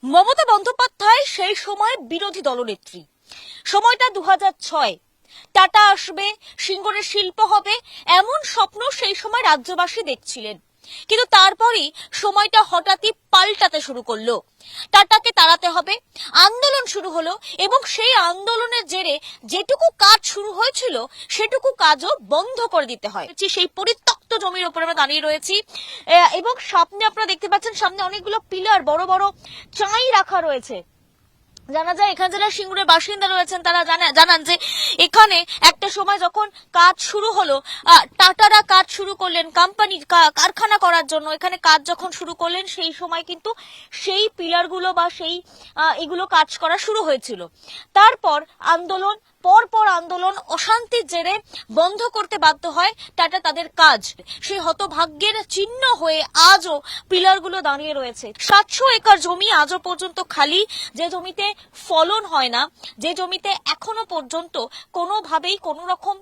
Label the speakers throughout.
Speaker 1: মমতা বন্দ্যোপাধ্যায় সেই সময় বিরোধী দলনেত্রী। সময়টা 2006। টাটা আসবে, সিঙ্গুরে শিল্প হবে, এমন স্বপ্ন সেই সময় রাজ্যবাসী দেখছিলেন। কিন্তু তারপরই সময়টা হঠাৎই পাল্টাতে শুরু করলো। টাটাকে তাড়াতে হবে, আন্দোলন শুরু হলো এবং সেই আন্দোলনের জেরে যেটুকু কাজ শুরু হয়েছিল সেটুকু কাজও বন্ধ করে দিতে হয়। সেই পরিত্যক্ত জমির উপর আমরা দাঁড়িয়ে রয়েছি এবং সামনে আপনারা দেখতে পাচ্ছেন সামনে অনেকগুলো পিলার, বড় বড় চাই রাখা রয়েছে। জানা যায় এখানে যারা সিঙ্গুরের বাসিন্দা রয়েছেন তারা জানান যে এখানে একটা সময় যখন কাজ শুরু হলো, টাটারা কাজ শুরু করলেন কোম্পানি কারখানা করার জন্য, এখানে কাজ যখন শুরু করলেন সেই সময় কিন্তু সেই পিলারগুলো বা সেই এগুলো কাজ করা শুরু হয়েছিল। তারপর আন্দোলন, পরপর আন্দোলন, অশান্তির জেরে বন্ধ করতে বাধ্য হয় টাটা তাদের কাজ। সেই হতভাগ্যের চিহ্ন হয়ে আজও পিলারগুলো দাঁড়িয়ে রয়েছে। 700 একর জমি আজও পর্যন্ত খালি, যে জমিতে ফলন হয় না, যে জমিতে এখনো পর্যন্ত কোনোভাবেই কোনো রকম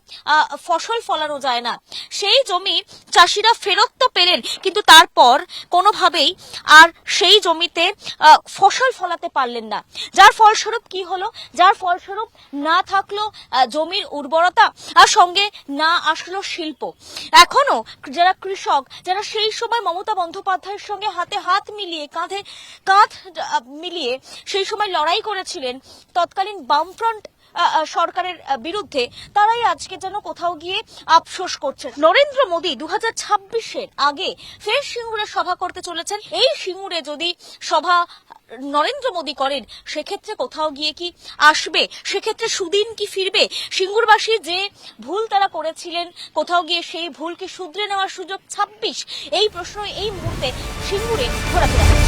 Speaker 1: ফসল ফলানো যায় না, সেই জমি চাষিরা ফেরত তো পেলেন কিন্তু তারপর কোনোভাবেই আর সেই জমিতে ফসল ফলাতে পারলেন না। যার ফলস্বরূপ কি হলো? যার ফলস্বরূপ না থাকলো জমির উর্বরতা, আর সঙ্গে না আসলো শিল্প। এখনো যারা কৃষক, যারা সেই সময় মমতা বন্দ্যোপাধ্যায়ের সঙ্গে হাতে হাত মিলিয়ে, কাঁধে কাঁধ মিলিয়ে সেই সময় লড়াই করেছিলেন তৎকালীন বামফ্রন্ট সরকারের বিরুদ্ধে, তারাই আজকে যেন কোথাও গিয়ে আফসোস করছেন। নরেন্দ্র মোদী 2026-এর আগে ফের সিঙ্গুরে সভা করতে চলেছেন। এই সিঙ্গুরে যদি সভা নরেন্দ্র মোদী করেন সেক্ষেত্রে কোথাও গিয়ে কি আসবে? সেক্ষেত্রে সুদিন কি ফিরবে? সিঙ্গুরবাসী যে ভুল তারা করেছিলেন, কোথাও গিয়ে সেই ভুলকে শুধরে নেওয়ার সুযোগ 26? এই প্রশ্ন এই মুহূর্তে সিঙ্গুরে ঘোরাফেরা।